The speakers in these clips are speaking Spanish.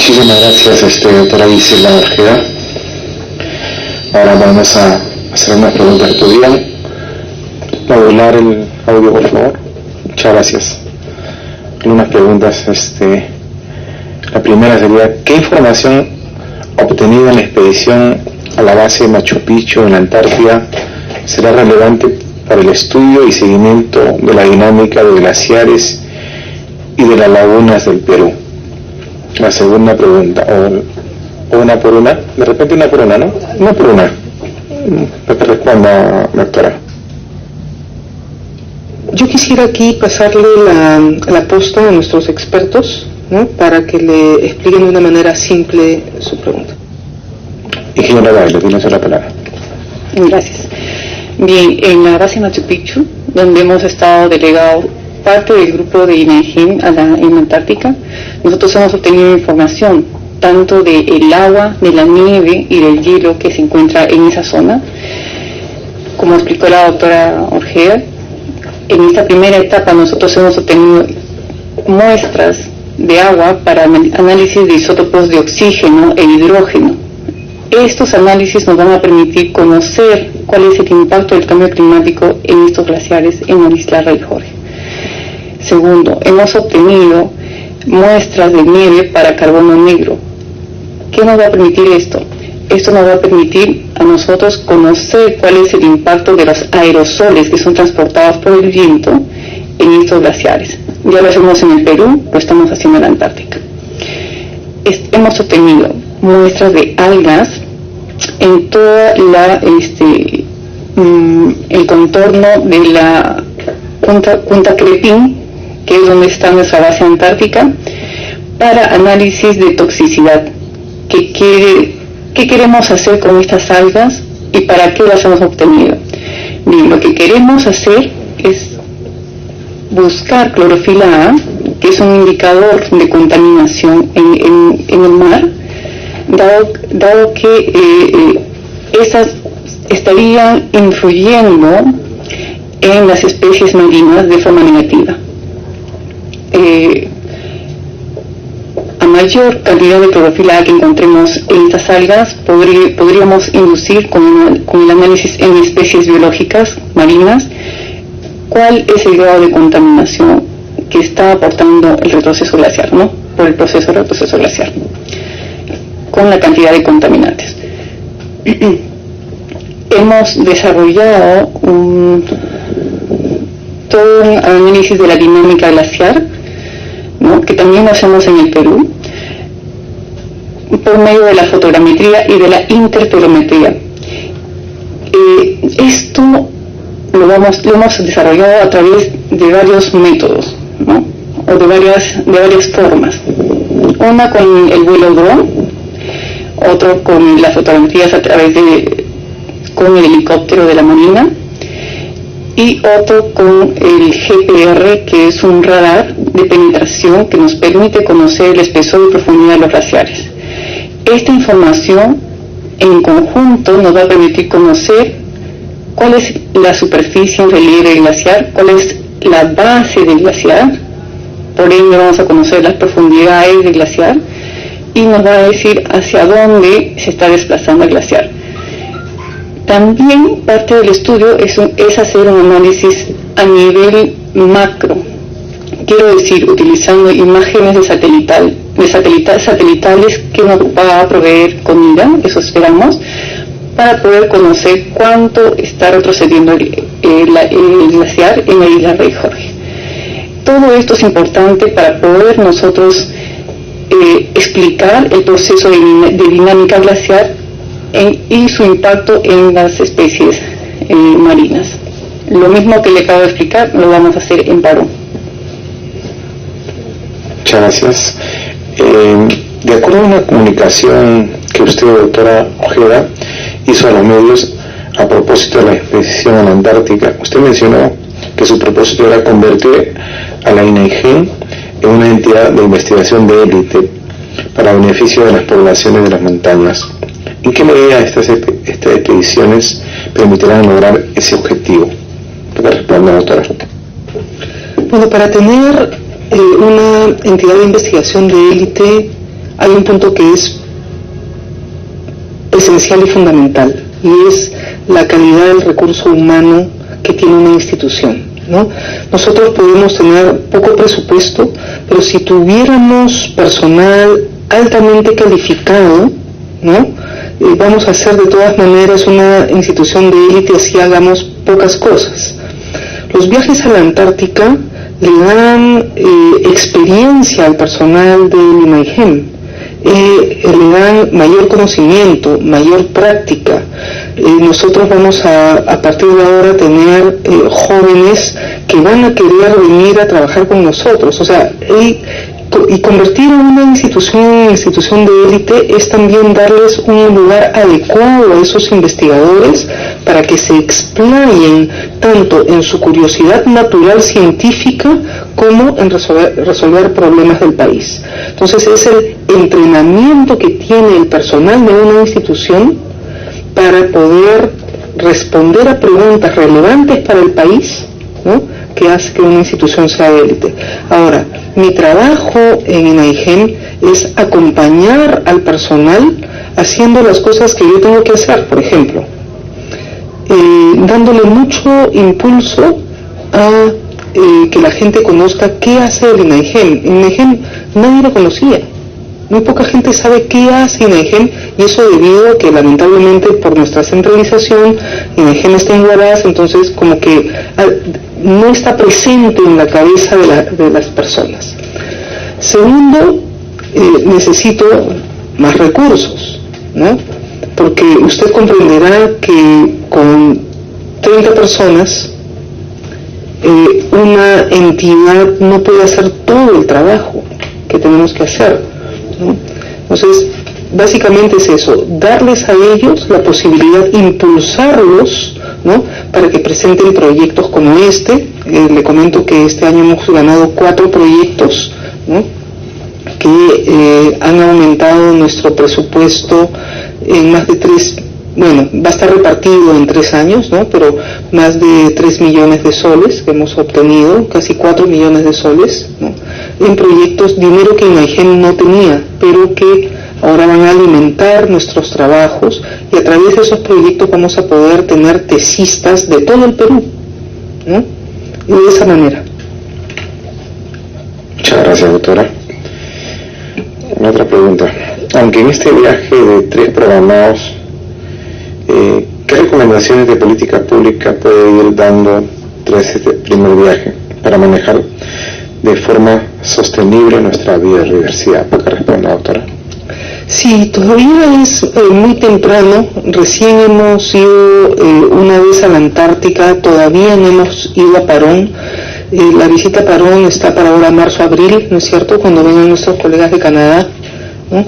Muchísimas gracias, doctora Gisela Ojeda. Ahora vamos a hacer unas preguntas que podrían modular el audio, por favor. Muchas gracias. Algunas preguntas. La primera sería: ¿qué información obtenida en la expedición a la base de Machu Picchu en la Antártida será relevante para el estudio y seguimiento de la dinámica de glaciares y de las lagunas del Perú? La segunda pregunta, o una por una, de repente una por una, ¿no? Una por una. Para que responda, doctora. Yo quisiera aquí pasarle la posta a nuestros expertos, ¿no?, para que le expliquen de una manera simple su pregunta. Ingeniera Bailo, tiene la palabra. Gracias. Bien, en la base Machu Picchu, donde hemos estado delegados parte del grupo de INAIGIN en la Antártica, nosotros hemos obtenido información tanto del agua, de la nieve y del hielo que se encuentra en esa zona. Como explicó la doctora Ojeda, en esta primera etapa nosotros hemos obtenido muestras de agua para análisis de isótopos de oxígeno e hidrógeno. Estos análisis nos van a permitir conocer cuál es el impacto del cambio climático en estos glaciares en la isla Rey Jorge. Segundo, hemos obtenido muestras de nieve para carbono negro. ¿Qué nos va a permitir esto? Esto nos va a permitir a nosotros conocer cuál es el impacto de los aerosoles que son transportados por el viento en estos glaciares. Ya lo hacemos en el Perú, lo estamos haciendo en la Antártica. Hemos obtenido muestras de algas en toda el contorno de la Punta Crepín, que es donde está nuestra base antártica, para análisis de toxicidad. ¿Qué queremos hacer con estas algas y para qué las hemos obtenido? Bien, lo que queremos hacer es buscar clorofila A, que es un indicador de contaminación en el mar, dado que estas estarían influyendo en las especies marinas de forma negativa. A mayor cantidad de clorofila A que encontremos en estas algas, podríamos inducir con el análisis en especies biológicas marinas cuál es el grado de contaminación que está aportando el retroceso glaciar, ¿no?, por el proceso de retroceso glaciar, con la cantidad de contaminantes. Hemos desarrollado todo un análisis de la dinámica glaciar, ¿no?, que también lo hacemos en el Perú, por medio de la fotogrametría y de la interferometría. Esto lo hemos desarrollado a través de varios métodos, ¿no?, o de varias formas. Una con el vuelo dron, otro con las fotografías con el helicóptero de la Marina, y otro con el GPR, que es un radar de penetración que nos permite conocer el espesor y profundidad de los glaciares. Esta información en conjunto nos va a permitir conocer cuál es la superficie en relieve del glaciar, cuál es la base del glaciar, por ende vamos a conocer las profundidades del glaciar y nos va a decir hacia dónde se está desplazando el glaciar. También parte del estudio es hacer un análisis a nivel macro, quiero decir, utilizando imágenes satelitales que nos va a proveer comida, eso esperamos, para poder conocer cuánto está retrocediendo el glaciar en la isla Rey Jorge. Todo esto es importante para poder nosotros explicar el proceso de dinámica glaciar y su impacto en las especies marinas. Lo mismo que le acabo de explicar lo vamos a hacer en Perú. Muchas gracias. De acuerdo a una comunicación que usted, doctora Ojeda, hizo a los medios a propósito de la expedición a la Antártica, usted mencionó que su propósito era convertir a la INAIGIN en una entidad de investigación de élite para beneficio de las poblaciones de las montañas. ¿En qué medida estas expediciones permitirán lograr ese objetivo? ¿Qué responde, doctora? Bueno, para tener una entidad de investigación de élite hay un punto que es esencial y fundamental, y es la calidad del recurso humano que tiene una institución, ¿no? Nosotros podemos tener poco presupuesto, pero si tuviéramos personal altamente calificado, ¿no? Vamos a hacer de todas maneras una institución de élite así hagamos pocas cosas. Los viajes a la Antártica le dan experiencia al personal del INAIGEM, le dan mayor conocimiento, mayor práctica. Nosotros vamos a partir de ahora tener jóvenes que van a querer venir a trabajar con nosotros. O sea, y convertir una institución en institución de élite es también darles un lugar adecuado a esos investigadores para que se explayen tanto en su curiosidad natural científica como en resolver problemas del país. Entonces es el entrenamiento que tiene el personal de una institución para poder responder a preguntas relevantes para el país, ¿no?, que hace que una institución sea de élite. Ahora, mi trabajo en INAIGEM es acompañar al personal haciendo las cosas que yo tengo que hacer, por ejemplo, dándole mucho impulso a que la gente conozca qué hace el INAIGEM. INAIGEM nadie lo conocía. Muy poca gente sabe qué hace INAIGEM, y eso debido a que lamentablemente por nuestra centralización INAIGEM está en Huaraz, entonces como que no está presente en la cabeza de las personas. Segundo, necesito más recursos, ¿no? Porque usted comprenderá que con 30 personas una entidad no puede hacer todo el trabajo que tenemos que hacer, ¿no? Entonces, básicamente es eso, darles a ellos la posibilidad, impulsarlos, ¿no?, para que presenten proyectos como este. Le comento que este año hemos ganado 4 proyectos, ¿no?, que han aumentado nuestro presupuesto en más de 3, bueno, va a estar repartido en 3 años, ¿no?, pero más de 3 millones de soles que hemos obtenido, casi 4 millones de soles, ¿no?, en proyectos, dinero que INAIGEM no tenía, pero que ahora van a alimentar nuestros trabajos, y a través de esos proyectos vamos a poder tener tesistas de todo el Perú, ¿no?, y de esa manera. Muchas gracias, doctora. Otra pregunta. Aunque en este viaje de 3 programados, ¿qué recomendaciones de política pública puede ir dando tras este primer viaje para manejar de forma sostenible nuestra biodiversidad? Para que responda, doctora. Sí, todavía es muy temprano, recién hemos ido una vez a la Antártica, todavía no hemos ido a Parón. La visita a Parón está para ahora marzo-abril, ¿no es cierto?, cuando vengan nuestros colegas de Canadá, ¿no?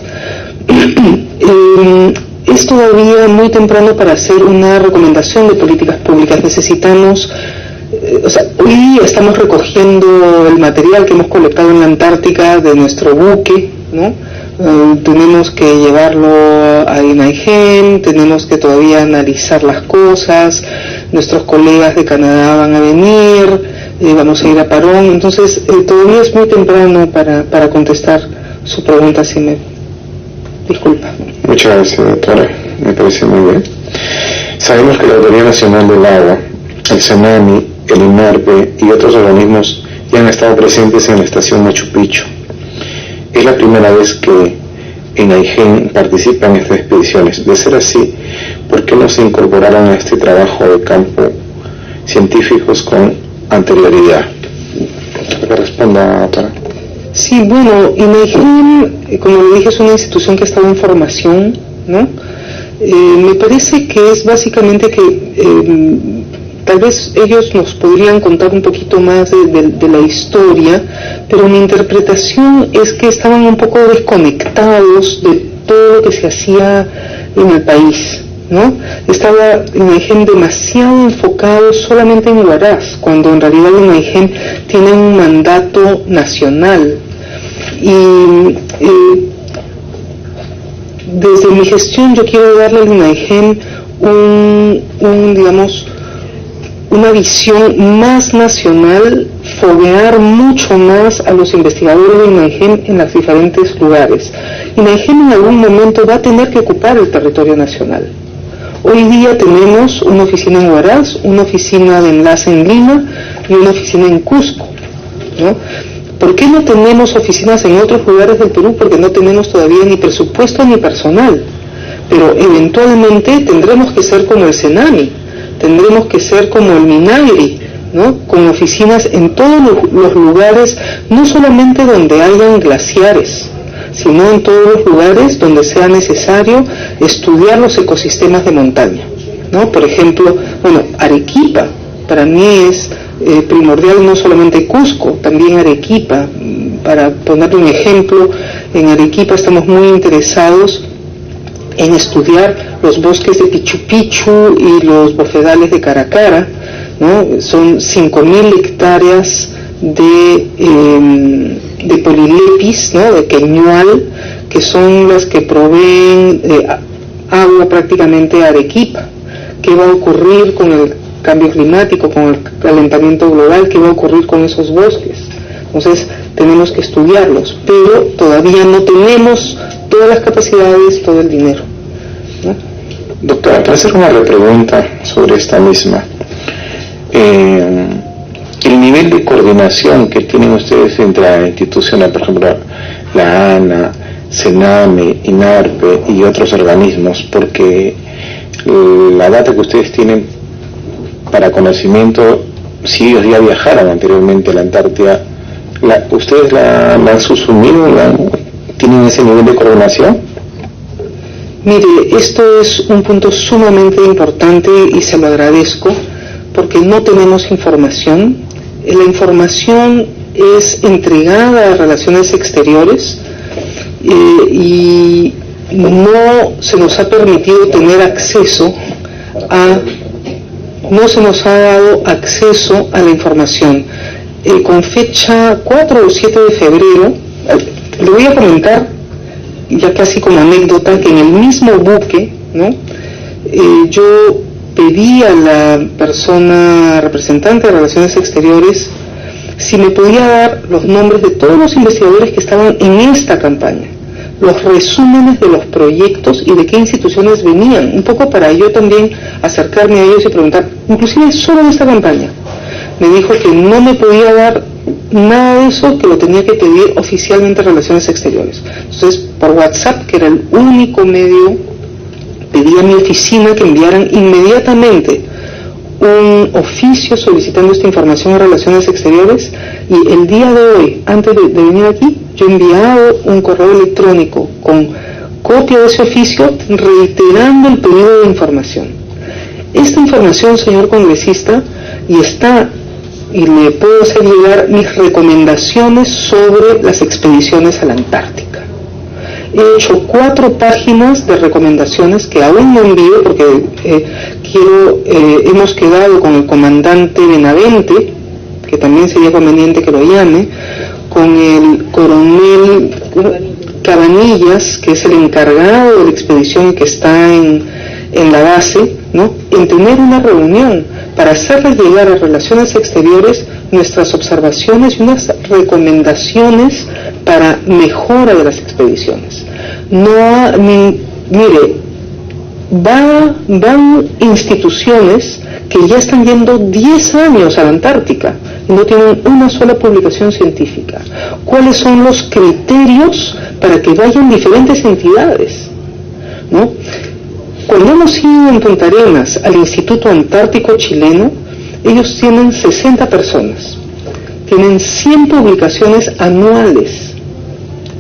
Es todavía muy temprano para hacer una recomendación de políticas públicas. Necesitamos, hoy estamos recogiendo el material que hemos colectado en la Antártica de nuestro buque, ¿no? Tenemos que llevarlo a INAIGEM, tenemos que todavía analizar las cosas, nuestros colegas de Canadá van a venir, vamos a ir a Parón, entonces todavía es muy temprano para contestar su pregunta, si me disculpa. Muchas gracias, doctora, me parece muy bien. Sabemos que la Autoridad Nacional del Agua, el CENAMI, el INARPE y otros organismos ya han estado presentes en la estación Machu Picchu. Es la primera vez que INAIGEM participa en estas expediciones. De ser así, ¿por qué no se incorporaron a este trabajo de campo científicos con anterioridad? Que responda, doctora. Sí, bueno, INAIGEM, como le dije, es una institución que ha estado en formación, ¿no? Me parece que es básicamente que tal vez ellos nos podrían contar un poquito más de la historia, pero mi interpretación es que estaban un poco desconectados de todo lo que se hacía en el país, ¿no? Estaba INAIGEM demasiado enfocado solamente en Huaraz, cuando en realidad INAIGEM tiene un mandato nacional. Y desde mi gestión yo quiero darle al INAIGEM digamos, una visión más nacional, foguear mucho más a los investigadores de INAIGEM en los diferentes lugares. INAIGEM en algún momento va a tener que ocupar el territorio nacional. Hoy día tenemos una oficina en Huaraz, una oficina de enlace en Lima y una oficina en Cusco, ¿no? ¿Por qué no tenemos oficinas en otros lugares del Perú? Porque no tenemos todavía ni presupuesto ni personal. Pero eventualmente tendremos que ser como el Senami, tendremos que ser como el Minagri, ¿no? Con oficinas en todos los lugares, no solamente donde hayan glaciares, sino en todos los lugares donde sea necesario estudiar los ecosistemas de montaña, ¿no? Por ejemplo, Arequipa, para mí es primordial, no solamente Cusco, también Arequipa. Para poner un ejemplo, en Arequipa estamos muy interesados en estudiar los bosques de Pichu Picchu y los bofedales de Caracara, ¿no? Son 5.000 hectáreas de polilepis, ¿no? De queñual, que son las que proveen agua prácticamente a Arequipa. ¿Qué va a ocurrir con el cambio climático, con el calentamiento global? ¿Qué va a ocurrir con esos bosques? Entonces tenemos que estudiarlos, pero todavía no tenemos todas las capacidades, todo el dinero, ¿no? Doctora, para hacer una repregunta sobre esta misma, el nivel de coordinación que tienen ustedes entre las instituciones, por ejemplo, la ANA, Sename, INARPE y otros organismos, porque la data que ustedes tienen para conocimiento, si ellos ya viajaron anteriormente a la Antártida, ¿ustedes la han susumido? ¿Tienen ese nivel de coordinación? Mire, esto es un punto sumamente importante y se lo agradezco, porque no tenemos información. La información es entregada a Relaciones Exteriores y no se nos ha permitido tener acceso no se nos ha dado acceso a la información. Con fecha 4 o 7 de febrero, le voy a comentar, ya casi como anécdota, que en el mismo buque, ¿no? Yo pedí a la persona representante de Relaciones Exteriores si me podía dar los nombres de todos los investigadores que estaban en esta campaña, los resúmenes de los proyectos y de qué instituciones venían, un poco para yo también acercarme a ellos y preguntar, inclusive solo de esta campaña. Me dijo que no me podía dar nada de eso, que lo tenía que pedir oficialmente a Relaciones Exteriores. Entonces, por WhatsApp, que era el único medio, pedí a mi oficina que enviaran inmediatamente un oficio solicitando esta información a Relaciones Exteriores, y el día de hoy, antes de venir aquí, yo he enviado un correo electrónico con copia de ese oficio reiterando el pedido de información. Esta información, señor congresista, y le puedo hacer llegar mis recomendaciones sobre las expediciones a la Antártica. He hecho 4 páginas de recomendaciones que aún no envío porque hemos quedado con el comandante Benavente, que también sería conveniente que lo llame, con el coronel Cabanillas, que es el encargado de la expedición y que está en la base, ¿no? En tener una reunión para hacerles llegar a Relaciones Exteriores nuestras observaciones y unas recomendaciones para mejora de las expediciones. Mire, van instituciones que ya están yendo 10 años a la Antártica y no tienen una sola publicación científica. ¿Cuáles son los criterios para que vayan diferentes entidades, ¿no? Cuando hemos ido en Punta Arenas al Instituto Antártico Chileno, ellos tienen 60 personas, tienen 100 publicaciones anuales.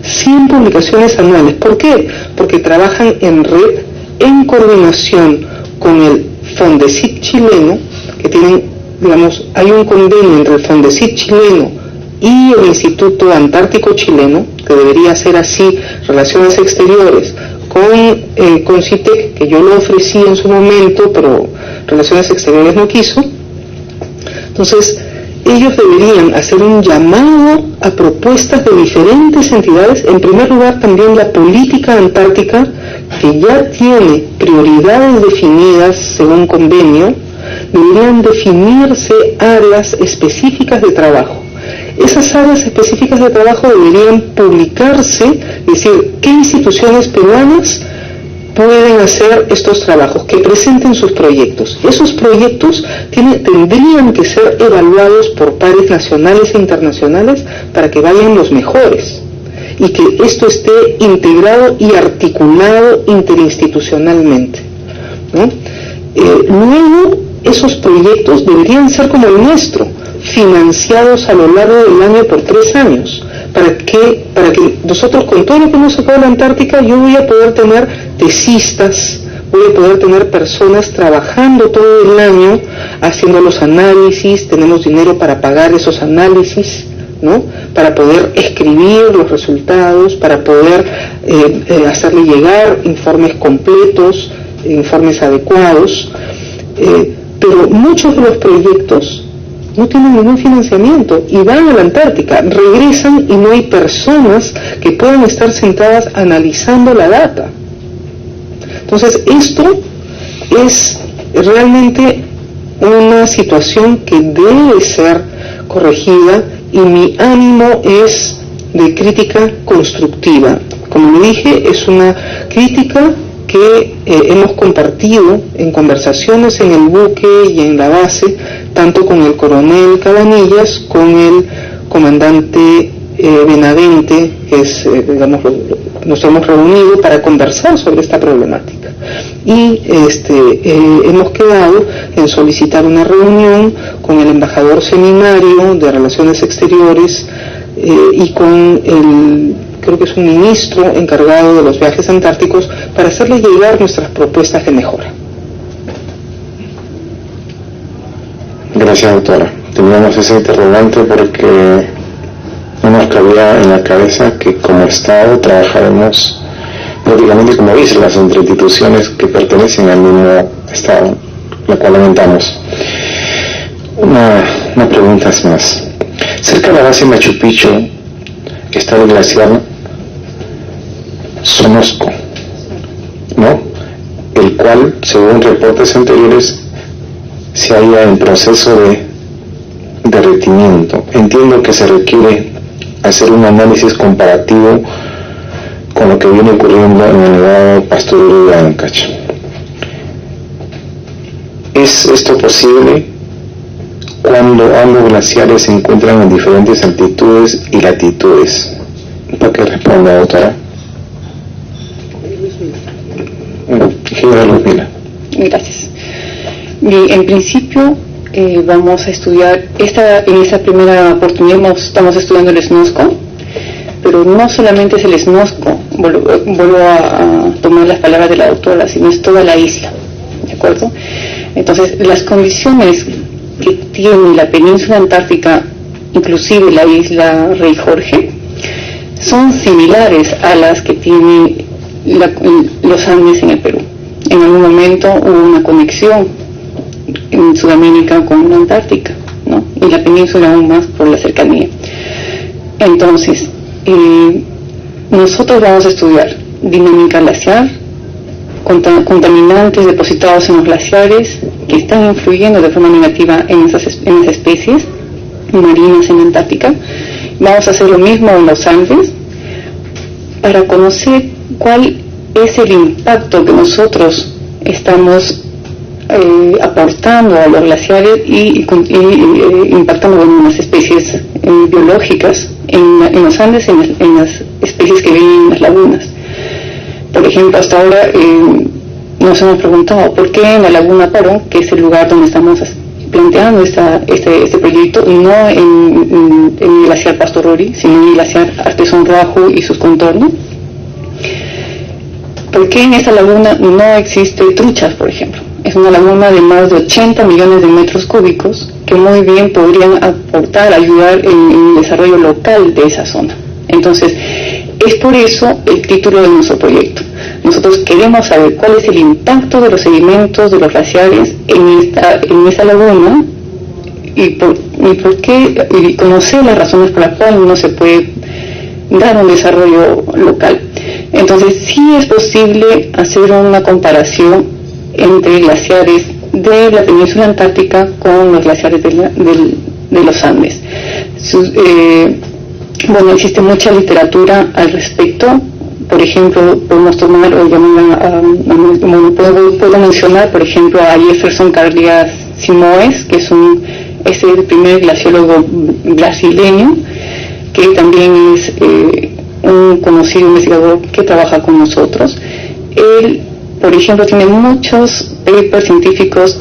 100 publicaciones anuales. ¿Por qué? Porque trabajan en red, en coordinación con el Fondesit chileno, que tienen, digamos, hay un convenio entre el Fondesit chileno y el Instituto Antártico Chileno, que debería ser así, Relaciones Exteriores, con CITEC, que yo lo ofrecí en su momento, pero Relaciones Exteriores no quiso. Entonces, ellos deberían hacer un llamado a propuestas de diferentes entidades. En primer lugar, también la política antártica, que ya tiene prioridades definidas según convenio, deberían definirse áreas específicas de trabajo. esas áreas específicas de trabajo deberían publicarse, es decir, qué instituciones peruanas pueden hacer estos trabajos, que presenten sus proyectos. Esos proyectos tendrían que ser evaluados por pares nacionales e internacionales para que vayan los mejores y que esto esté integrado y articulado interinstitucionalmente, ¿no? Luego, esos proyectos deberían ser como el nuestro, financiados a lo largo del año por 3 años, para que nosotros, con todo lo que hemos sacado de la Antártica, yo voy a poder tener tesistas, voy a poder tener personas trabajando todo el año haciendo los análisis, tenemos dinero para pagar esos análisis, ¿no? Para poder escribir los resultados, para poder hacerle llegar informes completos, informes adecuados, pero muchos de los proyectos no tienen ningún financiamiento y van a la Antártica, regresan y no hay personas que puedan estar sentadas analizando la data. Entonces, esto es realmente una situación que debe ser corregida y mi ánimo es de crítica constructiva. Como le dije, es una crítica que hemos compartido en conversaciones en el buque y en la base, tanto con el coronel Cabanillas, con el comandante Benavente, que es, digamos, nos hemos reunido para conversar sobre esta problemática. Y hemos quedado en solicitar una reunión con el embajador seminario de Relaciones Exteriores y con el, creo que es un ministro encargado de los viajes antárticos, para hacerle llegar nuestras propuestas de mejora. Gracias, doctora. Teníamos ese interrogante porque no nos cabía en la cabeza que como Estado trabajaremos prácticamente como islas entre instituciones que pertenecen al mismo Estado, lo cual lamentamos. Una pregunta más. Cerca de la base Machu Picchu está el glaciar Sonosco, ¿no? El cual, según reportes anteriores, se halla en proceso de derretimiento. Entiendo que se requiere hacer un análisis comparativo con lo que viene ocurriendo en el Nevado Pastorero de Ancash. ¿Es esto posible cuando ambos glaciares se encuentran en diferentes altitudes y latitudes? ¿Para qué responda, doctora? Gracias. Bien, en principio vamos a estudiar, en esta primera oportunidad estamos estudiando el SNOSCO, pero no solamente es el SNOSCO, vuelvo a tomar las palabras de la doctora, sino es toda la isla, ¿de acuerdo? Entonces, las condiciones que tiene la península antártica, inclusive la isla Rey Jorge, son similares a las que tiene los Andes en el Perú. En algún momento hubo una conexión en Sudamérica con la Antártica, ¿no? Y la península aún más por la cercanía. Entonces, nosotros vamos a estudiar dinámica glaciar, contaminantes depositados en los glaciares que están influyendo de forma negativa en esas especies marinas en la Antártica. Vamos a hacer lo mismo en los Andes para conocer cuál es el impacto que nosotros estamos aportando a los glaciares y impactando en las especies biológicas en los Andes, en las especies que viven en las lagunas. Por ejemplo, hasta ahora nos hemos preguntado por qué en la laguna Parón, que es el lugar donde estamos planteando este proyecto, no en el glaciar Pastorori, sino en el glaciar Artesón Roahu y sus contornos. ¿Por qué en esta laguna no existe truchas, por ejemplo? Es una laguna de más de 80 millones de metros cúbicos que muy bien podrían aportar, ayudar en el desarrollo local de esa zona. Entonces, es por eso el título de nuestro proyecto. Nosotros queremos saber cuál es el impacto de los sedimentos de los glaciares en esta laguna y por qué, y conocer las razones por las cuales no se puede dar un desarrollo local. Entonces, sí es posible hacer una comparación entre glaciares de la península antártica con los glaciares de los Andes. Bueno, existe mucha literatura al respecto. Por ejemplo, podemos tomar o llamar puedo mencionar, por ejemplo, a Jefferson Cardias Simoes, que es el primer glaciólogo brasileño, que también es un conocido investigador que trabaja con nosotros. Él, por ejemplo, tiene muchos papers científicos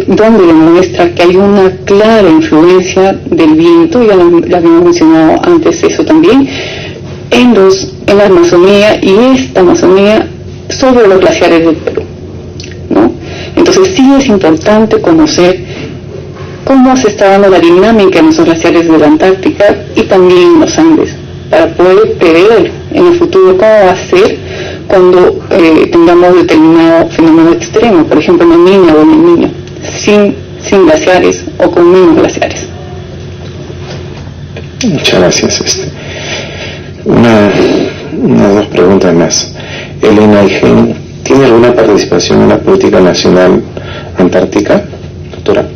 donde demuestra que hay una clara influencia del viento, ya lo habíamos mencionado antes eso también, en la Amazonía, y esta Amazonía sobre los glaciares del Perú, ¿no? Entonces sí es importante conocer cómo se está dando la dinámica en los glaciares de la Antártica y también en los Andes, para poder prever en el futuro cómo va a ser cuando tengamos determinado fenómeno extremo, por ejemplo en la Niña o en el Niño, sin glaciares o con menos glaciares. Muchas gracias. Dos preguntas más. ¿El INAIGEN tiene alguna participación en la política nacional antártica, doctora?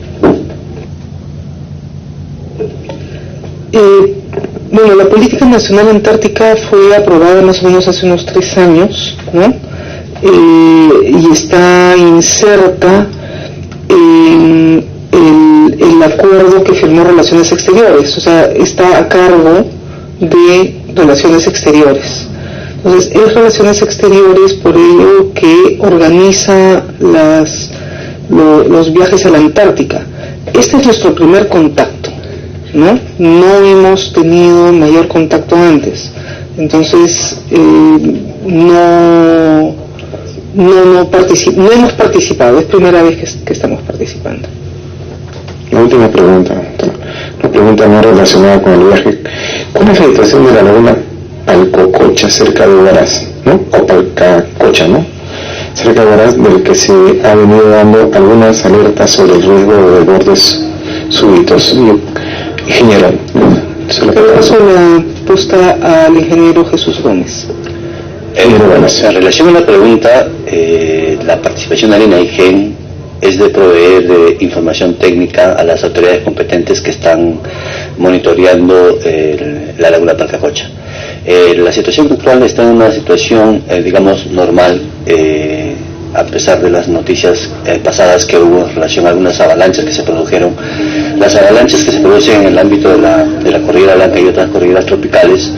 Bueno, la política nacional antártica fue aprobada más o menos hace unos 3 años, ¿no? Y está inserta en el acuerdo que firmó Relaciones Exteriores, o sea, está a cargo de Relaciones Exteriores. Entonces, es Relaciones Exteriores por ello que organiza los viajes a la Antártica. Este es nuestro primer contacto, ¿no? No hemos tenido mayor contacto antes. Entonces, no hemos participado, es primera vez que estamos participando. La última pregunta, una pregunta no relacionada con el viaje. ¿Cuál es la situación de la laguna Palcococha cerca de Huaraz, ¿no? O Palcacocha, ¿no? Cerca de Huaraz, del que se ha venido dando algunas alertas sobre el riesgo de desbordes súbitos. Ingeniero, Pero paso la posta al ingeniero Jesús Gómez. En relación a la pregunta, la participación del INAIGEN es de proveer de información técnica a las autoridades competentes que están monitoreando la laguna Palcacocha. La situación actual está en una situación, digamos, normal, a pesar de las noticias pasadas que hubo en relación a algunas avalanchas que se produjeron. Las avalanchas que se producen en el ámbito de la cordillera blanca y otras cordilleras tropicales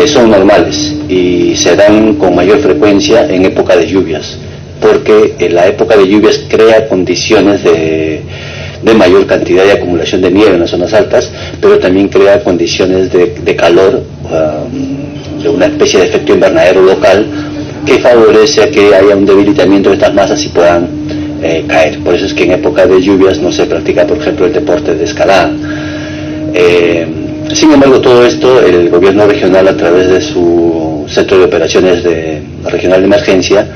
son normales y se dan con mayor frecuencia en época de lluvias, porque la época de lluvias crea condiciones de mayor cantidad de acumulación de nieve en las zonas altas, pero también crea condiciones de calor, de una especie de efecto invernadero local que favorece a que haya un debilitamiento de estas masas y puedan caer. Por eso es que en época de lluvias no se practica, por ejemplo, el deporte de escalada. Sin embargo, todo esto, el gobierno regional, a través de su centro de operaciones regional de emergencia,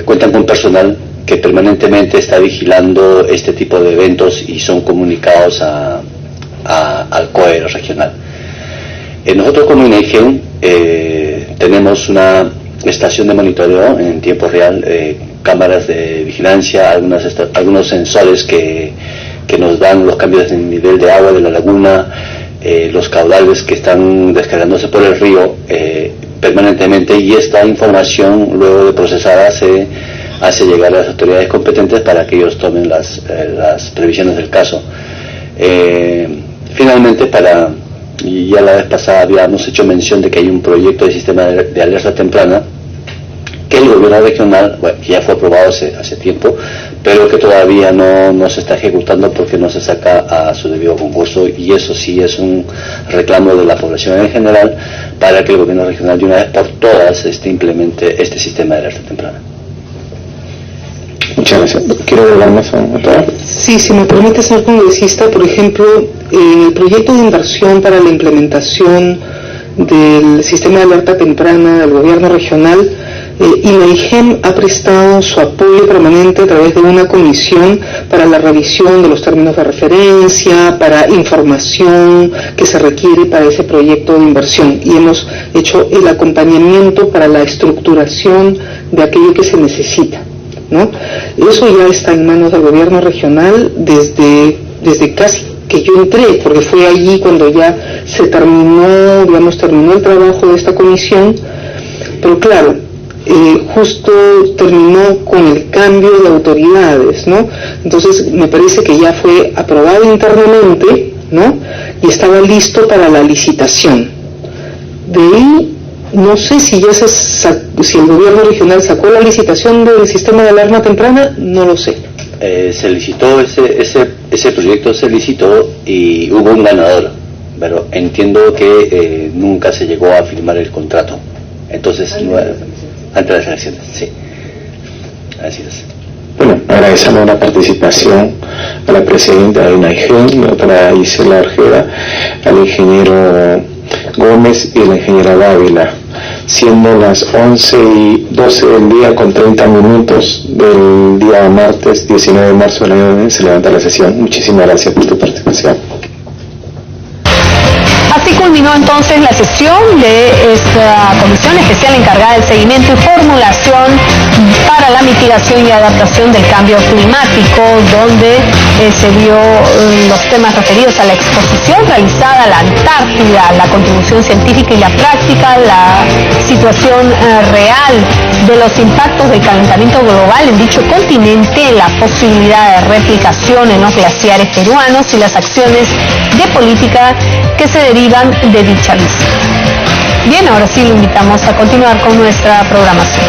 cuentan con personal que permanentemente está vigilando este tipo de eventos y son comunicados al COE regional. Nosotros como INAIGEN tenemos una estación de monitoreo en tiempo real, cámaras de vigilancia, algunos sensores que nos dan los cambios de nivel de agua de la laguna, los caudales que están descargándose por el río permanentemente, y esta información, luego de procesada, se hace llegar a las autoridades competentes para que ellos tomen las previsiones del caso. Finalmente, y ya la vez pasada habíamos hecho mención de que hay un proyecto de sistema de alerta temprana que el gobierno regional, que ya fue aprobado hace tiempo, pero que todavía no se está ejecutando porque no se saca a su debido concurso, y eso sí es un reclamo de la población en general para que el gobierno regional de una vez por todas implemente este sistema de alerta temprana. Muchas gracias. ¿Quiero agregar más a todo? Sí, si me permite, señor congresista, por ejemplo, en el proyecto de inversión para la implementación del sistema de alerta temprana del gobierno regional, INAIGEN ha prestado su apoyo permanente a través de una comisión para la revisión de los términos de referencia, para información que se requiere para ese proyecto de inversión, y hemos hecho el acompañamiento para la estructuración de aquello que se necesita, ¿no? Eso ya está en manos del gobierno regional desde casi que yo entré, porque fue allí cuando ya se terminó, digamos, terminó el trabajo de esta comisión, pero claro, justo terminó con el cambio de autoridades, ¿no? Entonces me parece que ya fue aprobado internamente, ¿no? Y estaba listo para la licitación. De ahí, no sé si ya si el gobierno regional sacó la licitación del sistema de alarma temprana, no lo sé. Se licitó ese proyecto, se licitó y hubo un ganador, pero entiendo que nunca se llegó a firmar el contrato. Entonces, antes de las elecciones, sí. Así es. Bueno, agradecemos la participación a la presidenta de INAIGEN, la doctora Isela Orjeda, al ingeniero Gómez y la ingeniera Dávila, siendo las 11:12 del día con 30 minutos del día martes 19 de marzo del año, se levanta la sesión. Muchísimas gracias por tu participación. Así culminó entonces la sesión de esta comisión especial encargada del seguimiento y formulación para la mitigación y adaptación del cambio climático, donde se vio los temas referidos a la exposición realizada a la Antártida, la contribución científica y la práctica, la situación real de los impactos del calentamiento global en dicho continente, la posibilidad de replicación en los glaciares peruanos y las acciones de política que se derivan de dicha lista. Bien, ahora sí lo invitamos a continuar con nuestra programación.